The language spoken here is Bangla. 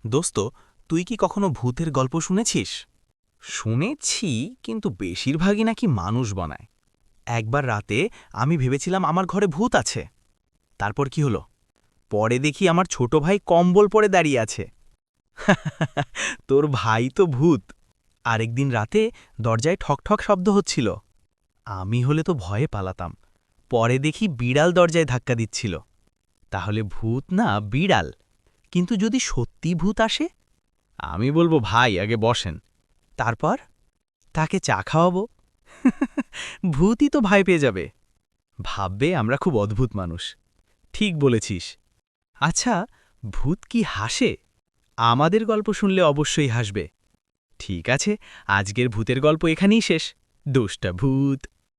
দোস্ত, তুই কি কখনো ভূতের গল্প শুনেছিস? শুনেছি, কিন্তু বেশিরভাগই নাকি মানুষ বানায়। একবার রাতে আমি ভেবেছিলাম আমার ঘরে ভূত আছে। তারপর কি হলো? পরে দেখি আমার ছোট ভাই কম্বল পরে দাঁড়িয়ে আছে। তোর ভাই তো ভূত। আরেকদিন রাতে দরজায় ঠক ঠক শব্দ হচ্ছিল। আমি হলে তো ভয়ে পালাতাম। পরে দেখি বিড়াল দরজায় ধাক্কা দিচ্ছিল। তাহলে ভূত না বিড়াল। কিন্তু যদি সত্যি ভূত আসে, আমি বলবো ভাই আগে বসেন। তারপর তাকে চা খাওয়াবো। ভূতই তো ভয় পেয়ে যাবে। ভাববে আমরা খুব অদ্ভুত মানুষ। ঠিক বলেছিস। আচ্ছা, ভূত কি হাসে? আমাদের গল্প শুনলে অবশ্যই হাসবে। ঠিক আছে, আজকের ভূতের গল্প এখানেই শেষ। দুষ্টা ভূত।